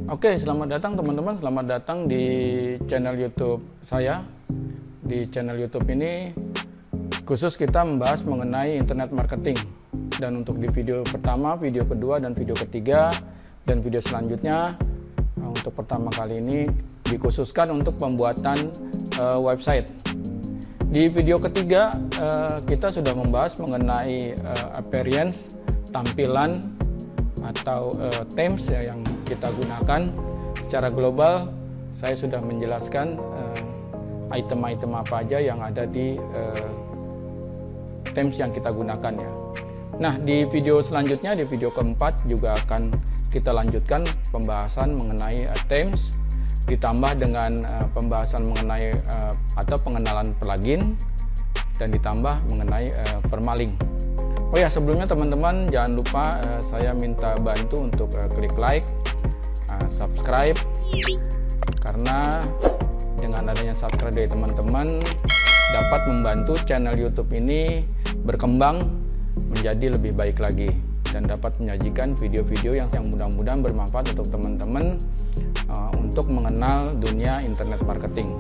Oke, selamat datang teman-teman, selamat datang di channel YouTube saya. Di channel YouTube ini khusus kita membahas mengenai internet marketing. Dan untuk di video pertama, video kedua, dan video ketiga, dan video selanjutnya, untuk pertama kali ini dikhususkan untuk pembuatan website. Di video ketiga kita sudah membahas mengenai appearance, tampilan atau themes ya, yang kita gunakan secara global. Saya sudah menjelaskan item-item apa aja yang ada di themes yang kita gunakan ya. Nah, di video selanjutnya, di video keempat juga akan kita lanjutkan pembahasan mengenai themes, ditambah dengan pembahasan mengenai atau pengenalan plugin, dan ditambah mengenai permaling. Oh ya, sebelumnya teman-teman jangan lupa saya minta bantu untuk klik like, subscribe, karena dengan adanya subscribe dari teman-teman dapat membantu channel YouTube ini berkembang menjadi lebih baik lagi dan dapat menyajikan video-video yang mudah-mudahan bermanfaat untuk teman-teman untuk mengenal dunia internet marketing.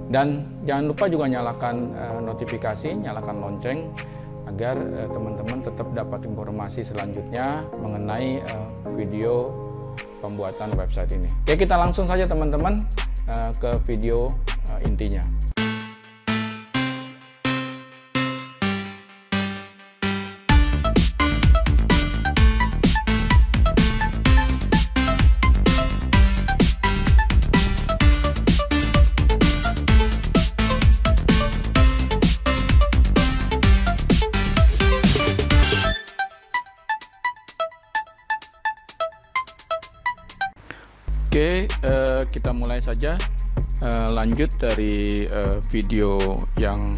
Dan jangan lupa juga nyalakan notifikasi, nyalakan lonceng agar teman-teman tetap dapat informasi selanjutnya mengenai video pembuatan website ini. Oke, kita langsung saja teman-teman ke video intinya. Oke, kita mulai saja. Lanjut dari video yang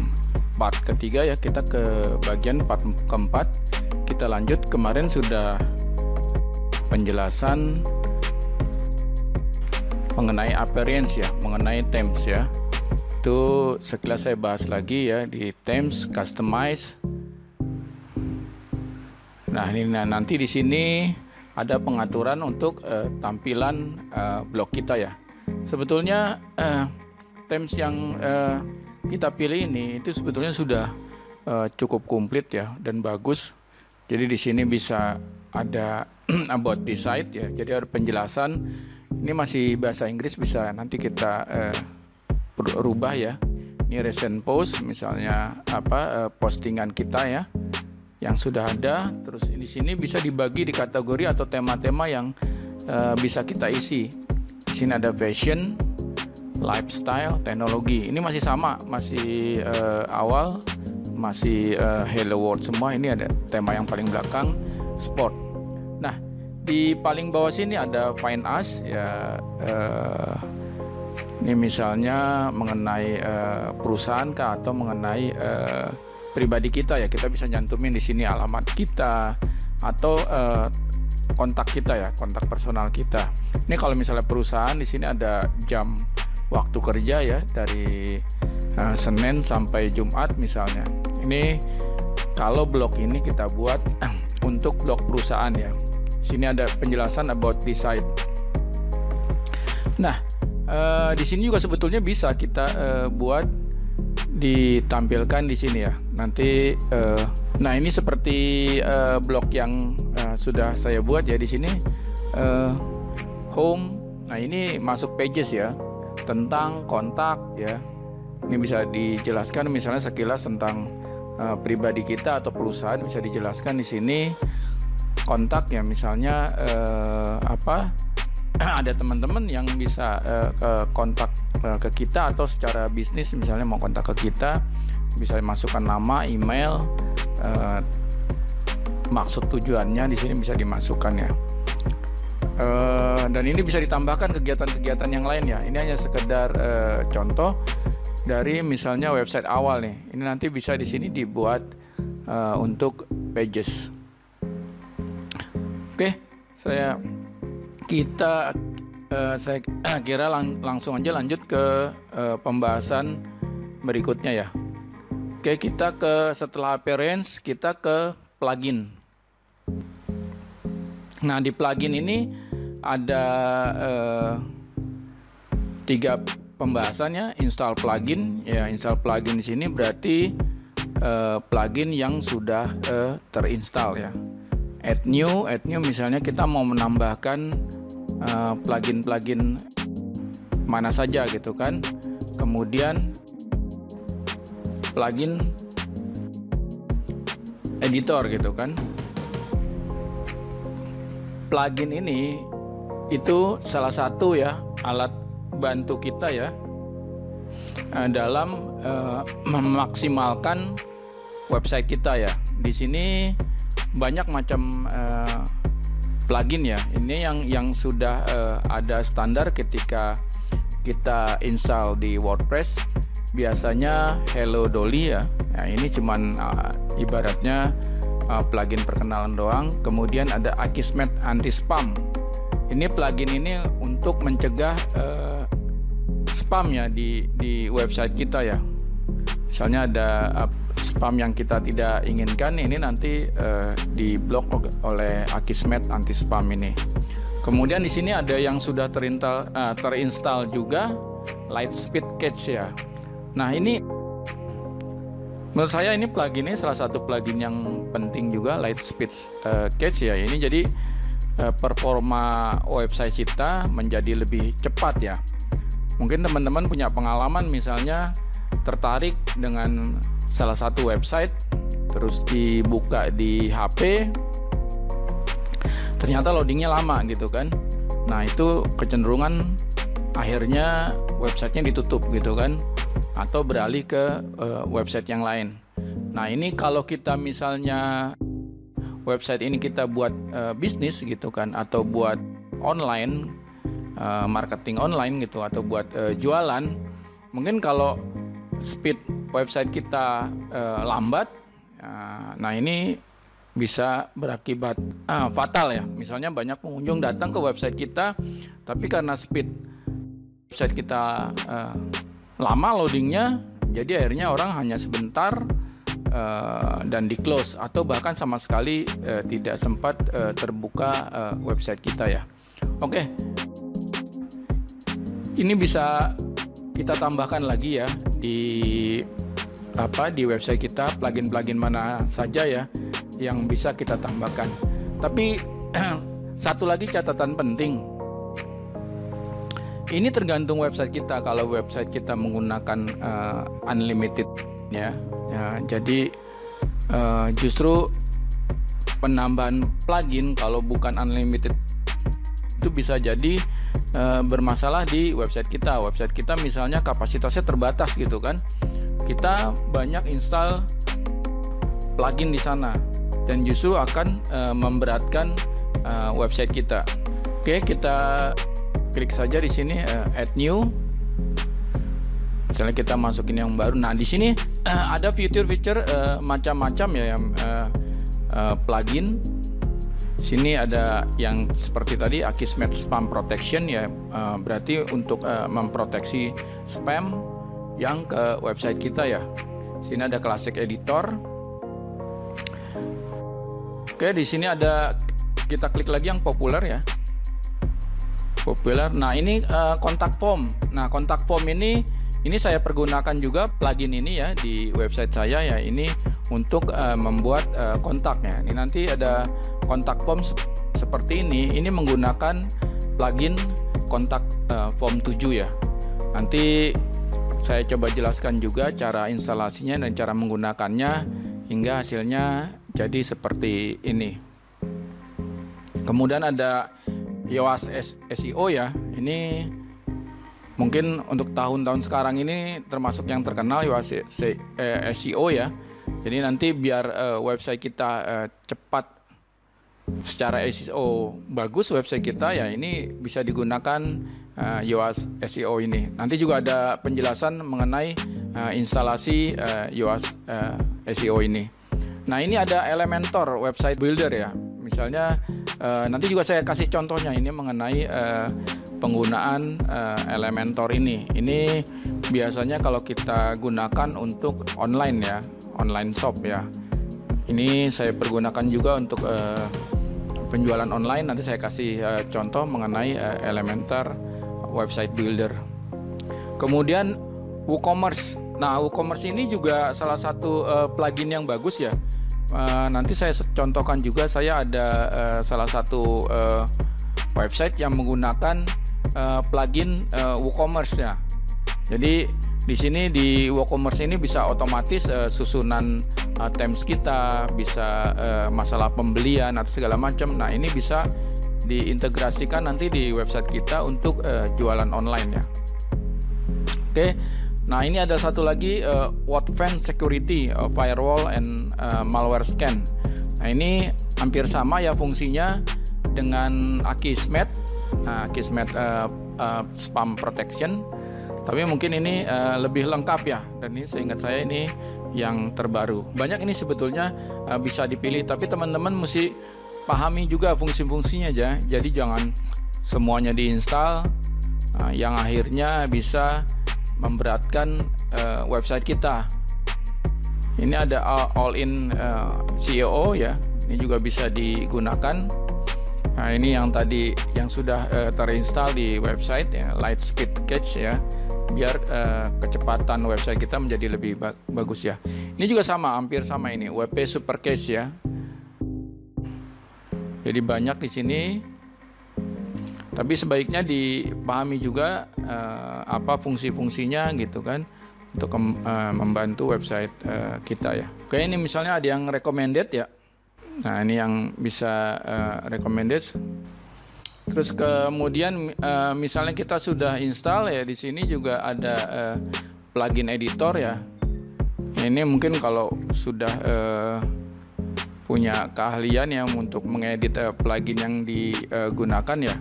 part ketiga ya, kita ke bagian part keempat. Kita lanjut, kemarin sudah penjelasan mengenai appearance ya, mengenai themes ya. Itu sekilas saya bahas lagi ya di themes, customize. Nah, ini nanti di sini ada pengaturan untuk tampilan blog kita ya. Sebetulnya themes yang kita pilih ini itu sebetulnya sudah cukup komplit ya dan bagus. Jadi di sini bisa ada about the site ya. Jadi ada penjelasan. Ini masih bahasa Inggris, bisa nanti kita rubah ya. Ini recent post misalnya postingan kita ya, yang sudah ada. Terus di sini bisa dibagi di kategori atau tema-tema yang bisa kita isi. Di sini ada fashion, lifestyle, teknologi. Ini masih sama, masih awal, masih hello world semua. Ini ada tema yang paling belakang, sport. Nah, di paling bawah sini ada find us ya. Ini misalnya mengenai perusahaan kah, atau mengenai pribadi kita ya. Kita bisa nyantumin di sini alamat kita atau kontak kita ya, kontak personal kita. Ini kalau misalnya perusahaan, di sini ada jam waktu kerja ya, dari Senin sampai Jumat misalnya. Ini kalau blog ini kita buat untuk blog perusahaan ya. Di sini ada penjelasan about the site. Nah, di sini juga sebetulnya bisa kita buat ditampilkan di sini ya. Nanti nah ini seperti blog yang sudah saya buat ya. Di sini home. Nah, ini masuk pages ya, tentang kontak ya. Ini bisa dijelaskan misalnya sekilas tentang pribadi kita atau perusahaan, bisa dijelaskan di sini. Kontak ya, misalnya ada teman-teman yang bisa kontak ke kita, atau secara bisnis misalnya mau kontak ke kita, bisa masukkan nama, email, maksud tujuannya di sini bisa dimasukkan ya. Dan ini bisa ditambahkan kegiatan-kegiatan yang lain ya. Ini hanya sekedar contoh dari misalnya website awal nih. Ini nanti bisa di sini dibuat untuk pages. Oke, saya kira langsung aja lanjut ke pembahasan berikutnya ya. Oke, kita setelah appearance kita ke plugin. Nah, di plugin ini ada 3 pembahasannya. Install plugin ya, install plugin di sini berarti plugin yang sudah terinstall ya. Add new misalnya kita mau menambahkan plugin-plugin mana saja gitu kan. Kemudian plugin editor gitu kan. Plugin ini itu salah satu ya alat bantu kita ya dalam memaksimalkan website kita ya. Di sini banyak macam plugin ya. Ini yang sudah ada standar ketika kita install di WordPress. Biasanya Hello Dolly ya. Nah, ini cuman ibaratnya plugin perkenalan doang. Kemudian ada Akismet Anti Spam. Ini plugin ini untuk mencegah spam ya di website kita ya. Misalnya ada spam yang kita tidak inginkan, ini nanti diblok oleh Akismet Anti Spam ini. Kemudian di sini ada yang sudah terinstall juga, Lightspeed Cache ya. Nah, ini menurut saya ini plugin ini salah satu plugin yang penting juga, Lightspeed Cache ya. Ini jadi performa website kita menjadi lebih cepat ya. Mungkin teman-teman punya pengalaman misalnya tertarik dengan salah satu website, terus dibuka di HP, ternyata loadingnya lama gitu kan. Nah, itu kecenderungan akhirnya websitenya ditutup gitu kan, atau beralih ke website yang lain. Nah, ini kalau kita misalnya website ini kita buat bisnis gitu kan, atau buat online, marketing online gitu, atau buat jualan, mungkin kalau speed website kita lambat, nah ini bisa berakibat fatal ya. Misalnya banyak pengunjung datang ke website kita, tapi karena speed website kita lama loadingnya, jadi akhirnya orang hanya sebentar dan di close, atau bahkan sama sekali tidak sempat terbuka website kita ya. Oke, ini bisa kita tambahkan lagi ya di website kita, plugin-plugin mana saja ya yang bisa kita tambahkan. Tapi satu lagi catatan penting, ini tergantung website kita. Kalau website kita menggunakan unlimited ya, jadi justru penambahan plugin kalau bukan unlimited itu bisa jadi bermasalah di website kita. Website kita misalnya kapasitasnya terbatas gitu kan, kita banyak install plugin di sana dan justru akan memberatkan website kita. Oke, kita klik saja di sini add new. Misalnya kita masukin yang baru. Nah, di sini ada fitur-fitur macam-macam ya yang plugin. Sini ada yang seperti tadi Akismet Spam Protection ya, berarti untuk memproteksi spam yang ke website kita ya. Sini ada Classic Editor. Oke, di sini ada, kita klik lagi yang populer ya. Populer. Nah, ini kontak form. Nah, kontak form ini saya pergunakan juga plugin ini ya di website saya ya. Ini untuk membuat kontaknya. Ini nanti ada kontak form seperti ini. Ini menggunakan plugin kontak form 7 ya. Nanti saya coba jelaskan juga cara instalasinya dan cara menggunakannya hingga hasilnya jadi seperti ini. Kemudian ada Yoast SEO ya. Ini mungkin untuk tahun-tahun sekarang ini termasuk yang terkenal Yoast SEO ya. Jadi nanti biar website kita cepat secara SEO bagus website kita ya, ini bisa digunakan Yoast SEO ini. Nanti juga ada penjelasan mengenai instalasi Yoast SEO ini. Nah, ini ada Elementor website builder ya. Misalnya nanti juga saya kasih contohnya ini mengenai penggunaan Elementor ini. Ini biasanya kalau kita gunakan untuk online ya, online shop ya. Ini saya pergunakan juga untuk penjualan online. Nanti saya kasih contoh mengenai Elementor Website Builder. Kemudian WooCommerce. Nah, WooCommerce ini juga salah satu plugin yang bagus ya. Nanti saya contohkan juga. Saya ada salah satu website yang menggunakan plugin WooCommerce ya. Jadi di sini di WooCommerce ini bisa otomatis susunan themes kita, bisa masalah pembelian atau segala macam. Nah, ini bisa diintegrasikan nanti di website kita untuk jualan online ya. Oke. Nah, ini ada satu lagi WordFence Security, Firewall and Malware Scan. Nah, ini hampir sama ya fungsinya dengan Akismet. Nah, Akismet Spam Protection. Tapi mungkin ini lebih lengkap ya. Dan ini seingat saya ini yang terbaru. Banyak ini sebetulnya bisa dipilih, tapi teman-teman mesti pahami juga fungsi-fungsinya aja. Jadi jangan semuanya diinstal yang akhirnya bisa memberatkan website kita. Ini ada all-in SEO ya. Ini juga bisa digunakan. Nah, ini yang tadi yang sudah terinstall di website ya, Lightspeed Cache ya, biar kecepatan website kita menjadi lebih bagus ya. Ini juga sama, hampir sama ini, WP Super Cache ya. Jadi banyak di sini. Tapi sebaiknya dipahami juga apa fungsi-fungsinya gitu kan, untuk membantu website kita ya. Oke, ini misalnya ada yang recommended ya. Nah, ini yang bisa recommended. Terus kemudian misalnya kita sudah install ya, di sini juga ada plugin editor ya. Ini mungkin kalau sudah punya keahlian ya untuk mengedit plugin yang digunakan ya.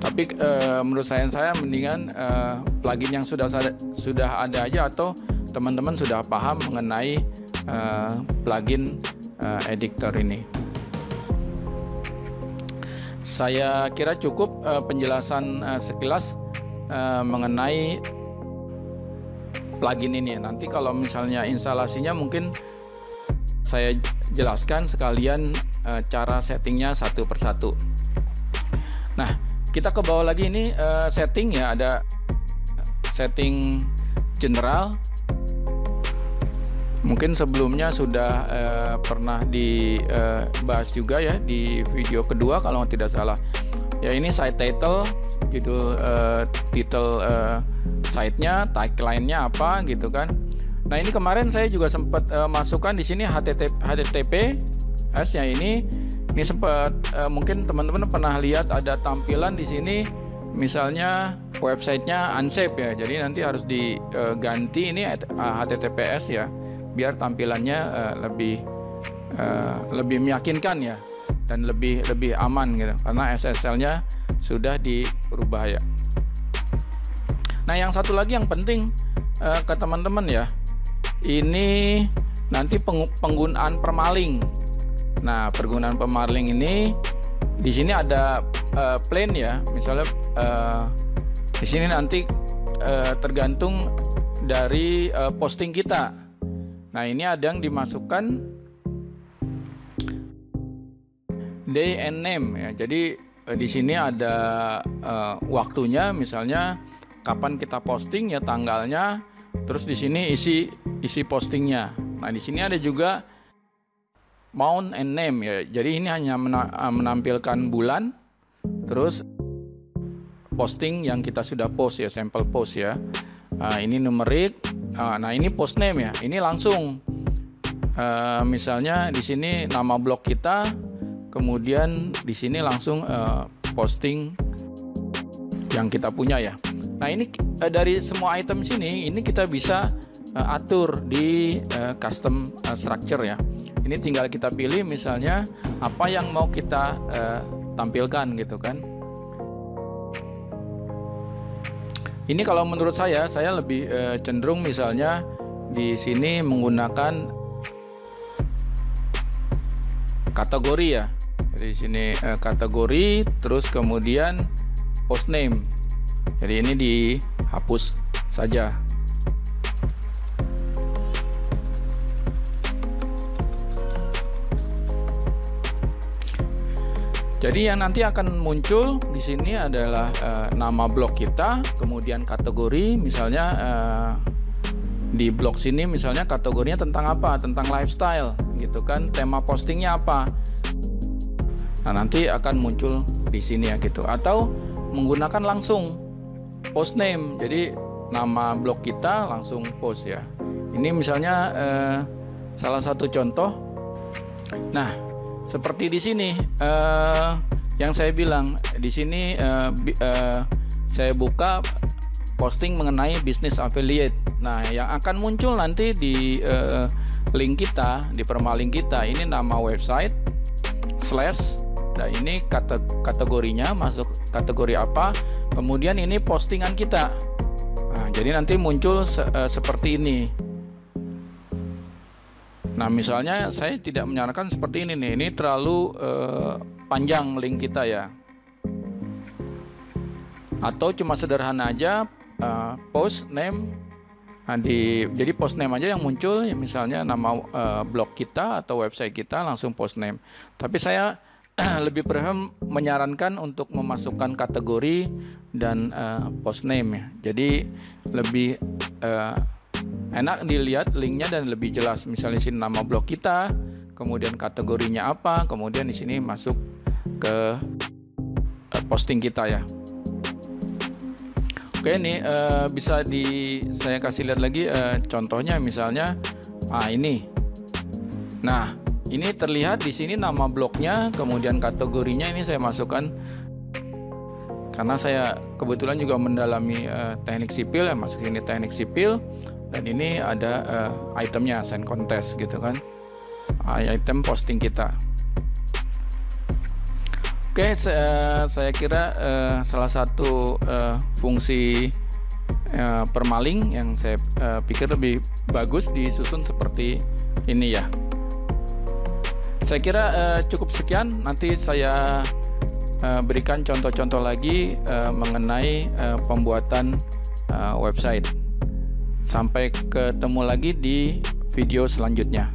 Tapi menurut saya mendingan plugin yang sudah ada aja, atau teman-teman sudah paham mengenai plugin editor ini. Saya kira cukup penjelasan sekilas mengenai plugin ini. Nanti kalau misalnya instalasinya mungkin saya jelaskan sekalian cara settingnya satu persatu. Nah, kita ke bawah lagi, ini setting ya, ada setting general. Mungkin sebelumnya sudah pernah dibahas juga ya di video kedua kalau tidak salah. Ya, ini site title, judul title site-nya, tagline-nya apa gitu kan. Nah, ini kemarin saya juga sempat masukkan di sini HTTPS ya, ini sempat mungkin teman-teman pernah lihat ada tampilan di sini misalnya websitenya unsafe ya, jadi nanti harus diganti ini HTTPS ya, biar tampilannya lebih meyakinkan ya, dan lebih aman gitu, karena SSL-nya sudah dirubah ya. Nah, yang satu lagi yang penting ke teman-teman ya, ini nanti penggunaan permaling. Nah, penggunaan permaling ini di sini ada plain ya, misalnya di sini nanti tergantung dari posting kita. Nah, ini ada yang dimasukkan day and name ya. Jadi di sini ada waktunya, misalnya kapan kita posting ya, tanggalnya, terus di sini isi postingnya. Nah, di sini ada juga month and name ya. Jadi ini hanya menampilkan bulan, terus posting yang kita sudah post ya, sampel post ya. Nah, ini numerik. Nah, ini post name ya. Ini langsung misalnya di sini nama blog kita, kemudian di sini langsung posting yang kita punya ya. Nah, ini dari semua item sini, ini kita bisa atur di custom structure ya. Ini tinggal kita pilih misalnya apa yang mau kita tampilkan gitu kan. Ini kalau menurut saya lebih cenderung misalnya di sini menggunakan kategori ya. Jadi di sini kategori, terus kemudian post name. Jadi ini dihapus saja. Jadi yang nanti akan muncul di sini adalah nama blog kita, kemudian kategori, misalnya di blog sini misalnya kategorinya tentang apa? Tentang lifestyle gitu kan. Tema postingnya apa? Nah, nanti akan muncul di sini ya gitu. Atau menggunakan langsung post name. Jadi nama blog kita langsung post ya. Ini misalnya salah satu contoh. Nah, seperti di sini yang saya bilang di sini saya buka posting mengenai bisnis affiliate. Nah, yang akan muncul nanti di link kita, di permalink kita, ini nama website slash, nah ini kategorinya masuk kategori apa, kemudian ini postingan kita. Nah, jadi nanti muncul seperti ini. Nah, misalnya saya tidak menyarankan seperti ini nih, ini terlalu panjang link kita ya. Atau cuma sederhana aja, post name. Nah, jadi post name aja yang muncul ya, misalnya nama blog kita atau website kita langsung post name. Tapi saya lebih menyarankan untuk memasukkan kategori dan post name ya. Jadi lebih enak dilihat linknya dan lebih jelas. Misalnya di sini nama blog kita, kemudian kategorinya apa, kemudian di sini masuk ke posting kita ya. Oke, ini bisa saya kasih lihat lagi contohnya, misalnya ini. Nah, ini terlihat di sini nama blognya, kemudian kategorinya ini saya masukkan karena saya kebetulan juga mendalami teknik sipil ya, masuk sini teknik sipil, dan ini ada itemnya sign contest gitu kan, item posting kita. Oke, saya kira salah satu fungsi permaling yang saya pikir lebih bagus disusun seperti ini ya. Saya kira cukup sekian. Nanti saya berikan contoh-contoh lagi mengenai pembuatan website. Sampai ketemu lagi di video selanjutnya.